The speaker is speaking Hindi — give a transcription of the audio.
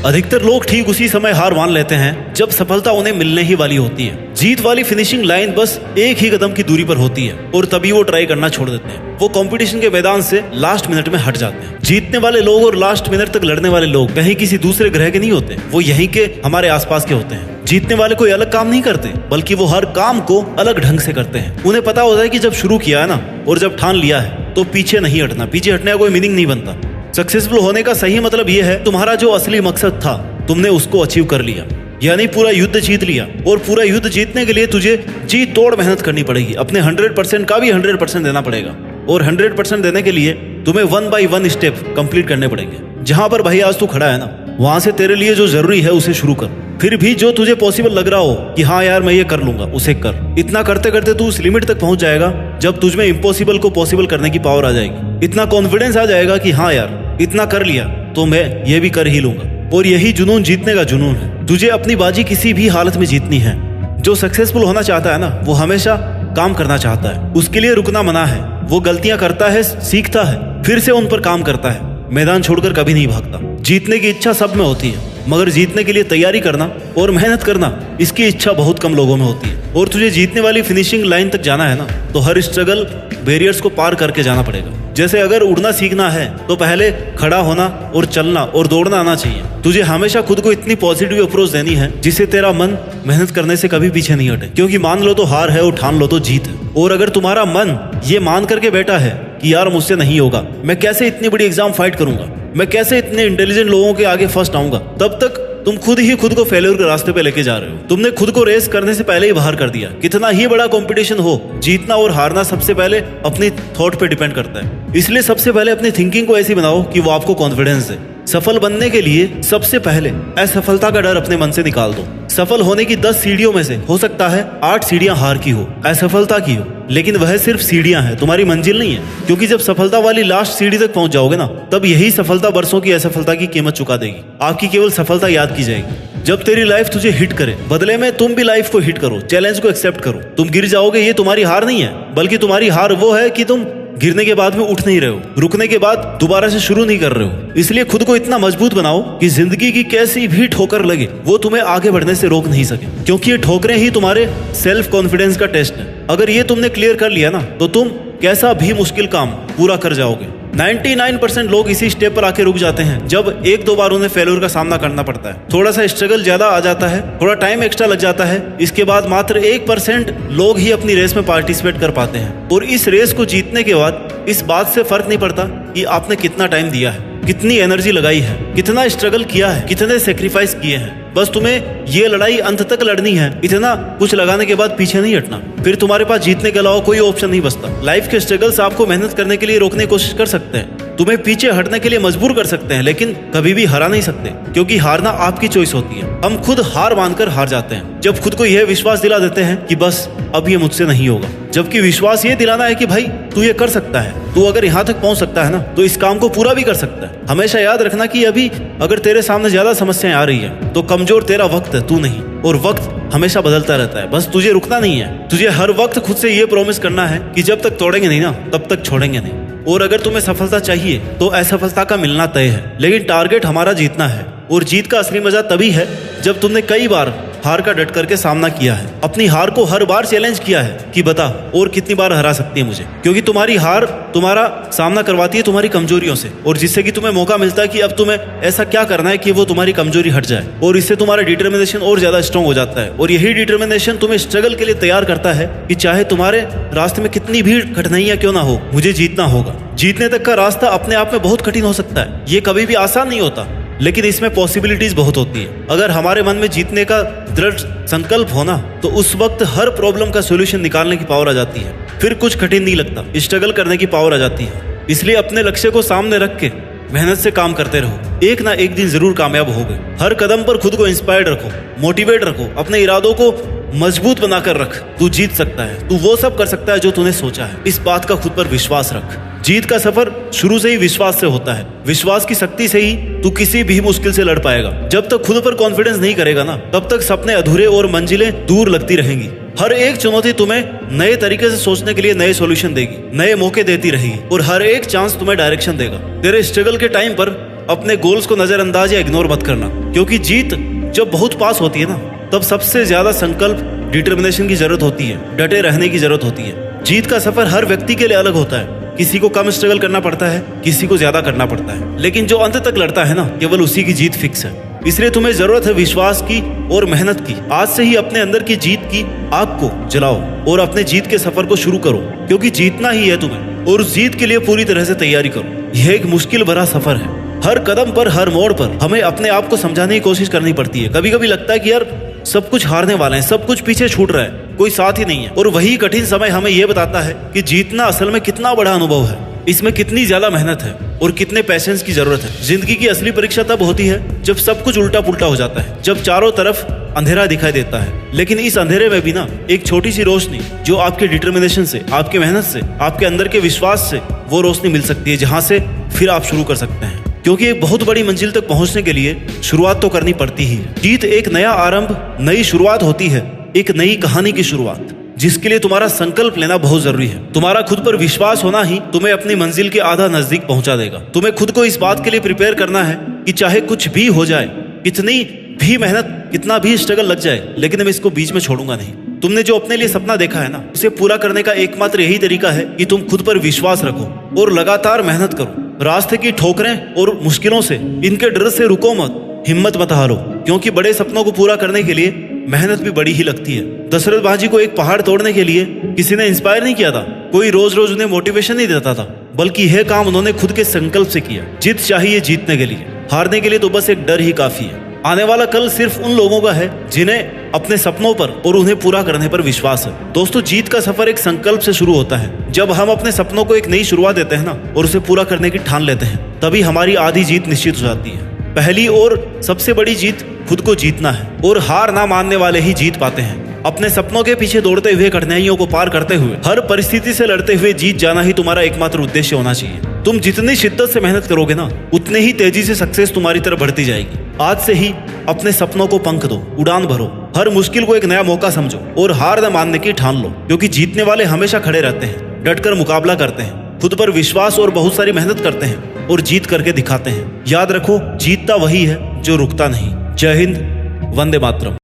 अधिकतर लोग ठीक उसी समय हार मान लेते हैं जब सफलता उन्हें मिलने ही वाली होती है। जीत वाली फिनिशिंग लाइन बस एक ही कदम की दूरी पर होती है और तभी वो ट्राई करना छोड़ देते हैं। वो कंपटीशन के मैदान से लास्ट मिनट में हट जाते हैं। जीतने वाले लोग और लास्ट मिनट तक लड़ने वाले लोग कहीं किसी दूसरे ग्रह के नहीं होते, वो यहीं के हमारे आसपास के होते हैं। जीतने वाले कोई अलग काम नहीं करते, बल्कि वो हर काम को अलग ढंग से करते हैं। उन्हें पता होता है कि जब शुरू किया है ना और जब ठान लिया है तो पीछे नहीं हटना। पीछे हटने का कोई मीनिंग नहीं बनता। सक्सेसफुल होने का सही मतलब ये है तुम्हारा जो असली मकसद था तुमने उसको अचीव कर लिया, यानी पूरा युद्ध जीत लिया। और पूरा युद्ध जीतने के लिए तुझे जी तोड़ मेहनत करनी पड़ेगी। अपने 100% का भी 100% देना पड़ेगा और 100% देने के लिए तुम्हें 1 by 1 स्टेप कंप्लीट करने पड़ेंगे। जहां पर भाई आज तू खड़ा है ना, वहां से तेरे लिए जो जरूरी है उसे शुरू कर। फिर भी जो तुझे पॉसिबल लग रहा हो कि हाँ यार मैं ये कर लूंगा, उसे कर। इतना करते करते तू उस लिमिट तक पहुंच जाएगा जब तुझमें इम्पॉसिबल को पॉसिबल करने की पावर आ जाएगी। इतना कॉन्फिडेंस आ जाएगा कि हाँ यार इतना कर लिया तो मैं ये भी कर ही लूंगा। और यही जुनून जीतने का जुनून है। तुझे अपनी बाजी किसी भी हालत में जीतनी है। जो सक्सेसफुल होना चाहता है ना, वो हमेशा काम करना चाहता है। उसके लिए रुकना मना है। वो गलतियां करता है, सीखता है, फिर से उन पर काम करता है। मैदान छोड़कर कभी नहीं भागता। जीतने की इच्छा सब में होती है, मगर जीतने के लिए तैयारी करना और मेहनत करना, इसकी इच्छा बहुत कम लोगों में होती है। और तुझे जीतने वाली फिनिशिंग लाइन तक जाना है ना, तो हर स्ट्रगल बैरियर्स को पार करके जाना पड़ेगा। जैसे अगर उड़ना सीखना है तो पहले खड़ा होना और चलना और दौड़ना आना चाहिए। तुझे हमेशा खुद को इतनी पॉजिटिव अप्रोच देनी है जिससे तेरा मन मेहनत करने से कभी पीछे नहीं हटे। क्योंकि मान लो तो हार है और ठान लो तो जीत है। और अगर तुम्हारा मन ये मान करके बैठा है कि यार मुझसे नहीं होगा, मैं कैसे इतनी बड़ी एग्जाम फाइट करूंगा, मैं कैसे इतने इंटेलिजेंट लोगों के आगे फर्स्ट आऊंगा, तब तक तुम खुद ही खुद को फेल्यूर के रास्ते पे लेके जा रहे हो। तुमने खुद को रेस करने से पहले ही बाहर कर दिया। कितना ही बड़ा कंपटीशन हो, जीतना और हारना सबसे पहले अपनी थॉट पे डिपेंड करता है। इसलिए सबसे पहले अपनी थिंकिंग को ऐसी बनाओ कि वो आपको कॉन्फिडेंस दे। सफल बनने के लिए सबसे पहले असफलता का डर अपने मन से निकाल दो। सफल होने की 10 सीढ़ियों में से हो सकता है 8 सीढ़ियां हार की हो, असफलता की हो, लेकिन वह सिर्फ सीढ़ियां हैं, तुम्हारी मंजिल नहीं है। क्योंकि जब सफलता वाली लास्ट सीढ़ी तक पहुंच जाओगे ना, तब यही सफलता बरसों की असफलता की कीमत चुका देगी। आपकी केवल सफलता याद की जाएगी जब तेरी लाइफ तुझे हिट करे। बदले में तुम भी लाइफ को हिट करो, चैलेंज को एक्सेप्ट करो। तुम गिर जाओगे, ये तुम्हारी हार नहीं है, बल्कि तुम्हारी हार वो है कि तुम गिरने के बाद में उठ नहीं रहे हो, रुकने के बाद दोबारा से शुरू नहीं कर रहे हो। इसलिए खुद को इतना मजबूत बनाओ कि जिंदगी की कैसी भी ठोकर लगे वो तुम्हें आगे बढ़ने से रोक नहीं सके। क्योंकि ये ठोकरें ही तुम्हारे सेल्फ कॉन्फिडेंस का टेस्ट है। अगर ये तुमने क्लियर कर लिया ना, तो तुम कैसा भी मुश्किल काम पूरा कर जाओगे। 99% लोग इसी स्टेप पर आके रुक जाते हैं जब 1-2 बार उन्हें फेल्यूर का सामना करना पड़ता है। थोड़ा सा स्ट्रगल ज्यादा आ जाता है, थोड़ा टाइम एक्स्ट्रा लग जाता है। इसके बाद मात्र 1% लोग ही अपनी रेस में पार्टिसिपेट कर पाते हैं। और इस रेस को जीतने के बाद इस बात से फर्क नहीं पड़ता कि आपने कितना टाइम दिया है, कितनी एनर्जी लगाई है, कितना स्ट्रगल किया है, कितने सेक्रीफाइस किए हैं। बस तुम्हें ये लड़ाई अंत तक लड़नी है। इतना कुछ लगाने के बाद पीछे नहीं हटना। फिर तुम्हारे पास जीतने के अलावा कोई ऑप्शन नहीं बचता। लाइफ के स्ट्रगल्स आपको मेहनत करने के लिए रोकने की कोशिश कर सकते हैं, तुम्हें पीछे हटने के लिए मजबूर कर सकते हैं, लेकिन कभी भी हरा नहीं सकते। क्योंकि हारना आपकी चॉइस होती है। हम खुद हार मानकर हार जाते हैं जब खुद को यह विश्वास दिला देते हैं कि बस अब ये मुझसे नहीं होगा। जबकि विश्वास ये दिलाना है कि भाई तू ये कर सकता है, तू अगर यहाँ तक पहुंच सकता है ना, तो इस काम को पूरा भी कर सकता है। हमेशा याद रखना कि अभी अगर तेरे सामने ज्यादा समस्याएं आ रही है तो कमजोर तेरा वक्त है, तू नहीं। और वक्त हमेशा बदलता रहता है, बस तुझे रुकना नहीं है। तुझे हर वक्त खुद से ये प्रॉमिस करना है कि जब तक तोड़ेंगे नहीं ना, तब तक छोड़ेंगे नहीं। और अगर तुम्हें सफलता चाहिए तो असफलता का मिलना तय है, लेकिन टारगेट हमारा जीतना है। और जीत का असली मजा तभी है जब तुमने कई बार हार का डट करके सामना किया है, अपनी हार को हर बार चैलेंज किया है कि बता और कितनी बार हरा सकती है मुझे। क्योंकि तुम्हारी हार तुम्हारा सामना करवाती है तुम्हारी कमजोरियों से, और जिससे कि तुम्हें मौका मिलता है कि अब तुम्हें ऐसा क्या करना है कि वो तुम्हारी कमजोरी हट जाए। और इससे तुम्हारा डिटर्मिनेशन और ज्यादा स्ट्रांग हो जाता है। और यही डिटर्मिनेशन तुम्हें स्ट्रगल के लिए तैयार करता है कि चाहे तुम्हारे रास्ते में कितनी भी कठिनाइयां क्यों ना हो, मुझे जीतना होगा। जीतने तक का रास्ता अपने आप में बहुत कठिन हो सकता है, ये कभी भी आसान नहीं होता, लेकिन इसमें पॉसिबिलिटीज बहुत होती है। अगर हमारे मन में जीतने का दृढ़ संकल्प होना, तो उस वक्त हर प्रॉब्लम का सॉल्यूशन निकालने की पावर आ जाती है। फिर कुछ कठिन नहीं लगता, स्ट्रगल करने की पावर आ जाती है। इसलिए अपने लक्ष्य को सामने रख के मेहनत से काम करते रहो, एक ना एक दिन जरूर कामयाब होगे। हर कदम पर खुद को इंस्पायर्ड रखो, मोटिवेट रखो, अपने इरादों को मजबूत बनाकर रख। तू जीत सकता है, तू वो सब कर सकता है जो तूने सोचा है। इस बात का खुद पर विश्वास रख। जीत का सफर शुरू से ही विश्वास से होता है। विश्वास की शक्ति से ही तू किसी भी मुश्किल से लड़ पाएगा। जब तक खुद पर कॉन्फिडेंस नहीं करेगा ना, तब तक सपने अधूरे और मंजिलें दूर लगती रहेंगी। हर एक चुनौती तुम्हें नए तरीके से सोचने के लिए नए सॉल्यूशन देगी, नए मौके देती रहेगी, और हर एक चांस तुम्हें डायरेक्शन देगा। तेरे स्ट्रगल के टाइम पर अपने गोल्स को नजरअंदाज या इग्नोर मत करना। क्योंकि जीत जब बहुत पास होती है ना, तब सबसे ज्यादा संकल्प, डिटर्मिनेशन की जरूरत होती है, डटे रहने की जरूरत होती है। जीत का सफर हर व्यक्ति के लिए अलग होता है। किसी को कम स्ट्रगल करना पड़ता है, किसी को ज्यादा करना पड़ता है, लेकिन जो अंत तक लड़ता है ना, केवल उसी की जीत फिक्स है। इसलिए तुम्हें जरूरत है विश्वास की और मेहनत की। आज से ही अपने अंदर की जीत की आग को जलाओ और अपने जीत के सफर को शुरू करो, क्योंकि जीतना ही है तुम्हें, और उस जीत के लिए पूरी तरह से तैयारी करो। यह एक मुश्किल भरा सफर है। हर कदम पर, हर मोड़ पर हमें अपने आप को समझाने की कोशिश करनी पड़ती है। कभी कभी लगता है कि यार सब कुछ हारने वाले हैं, सब कुछ पीछे छूट रहा है, कोई साथ ही नहीं है। और वही कठिन समय हमें यह बताता है कि जीतना असल में कितना बड़ा अनुभव है, इसमें कितनी ज्यादा मेहनत है और कितने पेशेंस की जरूरत है। जिंदगी की असली परीक्षा तब होती है जब सब कुछ उल्टा पुल्टा हो जाता है, जब चारों तरफ अंधेरा दिखाई देता है, लेकिन इस अंधेरे में भी ना एक छोटी सी रोशनी, जो आपके डिटर्मिनेशन से, आपके मेहनत से, आपके अंदर के विश्वास से, वो रोशनी मिल सकती है, जहां से फिर आप शुरू कर सकते हैं। क्योंकि एक बहुत बड़ी मंजिल तक पहुंचने के लिए शुरुआत तो करनी पड़ती ही है। जीत एक नया आरंभ, नई शुरुआत होती है, एक नई कहानी की शुरुआत, जिसके लिए तुम्हारा संकल्प लेना बहुत जरूरी है। तुम्हारा खुद पर विश्वास होना ही तुम्हें अपनी मंजिल के आधा नजदीक पहुंचा देगा। तुम्हें खुद को इस बात के लिए प्रिपेयर करना है कि चाहे कुछ भी हो जाए, कितनी भी मेहनत, कितना भी स्ट्रगल लग जाए, लेकिन मैं इसको बीच में छोड़ूंगा नहीं। तुमने जो अपने लिए सपना देखा है ना, उसे पूरा करने का एकमात्र यही तरीका है कि तुम खुद पर विश्वास रखो और लगातार मेहनत करो। रास्ते की ठोकरें और मुश्किलों से, इनके डर से रुको मत, हिम्मत मत हारो, क्योंकि बड़े सपनों को पूरा करने के लिए मेहनत भी बड़ी ही लगती है। दशरथ बाजी को एक पहाड़ तोड़ने के लिए किसी ने इंस्पायर नहीं किया था, कोई रोज रोज उन्हें मोटिवेशन नहीं देता था, बल्कि यह काम उन्होंने खुद के संकल्प से किया। जीत चाहिए जीतने के लिए, हारने के लिए तो बस एक डर ही काफी है। आने वाला कल सिर्फ उन लोगों का है जिन्हें अपने सपनों पर और उन्हें पूरा करने पर विश्वास है। दोस्तों, जीत का सफर एक संकल्प से शुरू होता है। जब हम अपने सपनों को एक नई शुरुआत देते हैं ना, और उसे पूरा करने की ठान लेते हैं, तभी हमारी आधी जीत निश्चित हो जाती है। पहली और सबसे बड़ी जीत खुद को जीतना है, और हार ना मानने वाले ही जीत पाते हैं। अपने सपनों के पीछे दौड़ते हुए, कठिनाइयों को पार करते हुए, हर परिस्थिति से लड़ते हुए जीत जाना ही तुम्हारा एकमात्र उद्देश्य होना चाहिए। तुम जितनी शिद्दत से मेहनत करोगे ना, उतने ही तेजी से सक्सेस तुम्हारी तरफ बढ़ती जाएगी। आज से ही अपने सपनों को पंख दो, उड़ान भरो, हर मुश्किल को एक नया मौका समझो और हार न मानने की ठान लो, क्योंकि जीतने वाले हमेशा खड़े रहते हैं, डटकर मुकाबला करते हैं, खुद पर विश्वास और बहुत सारी मेहनत करते हैं और जीत करके दिखाते हैं। याद रखो, जीतता वही है जो रुकता नहीं। जय हिंद, वंदे मातरम।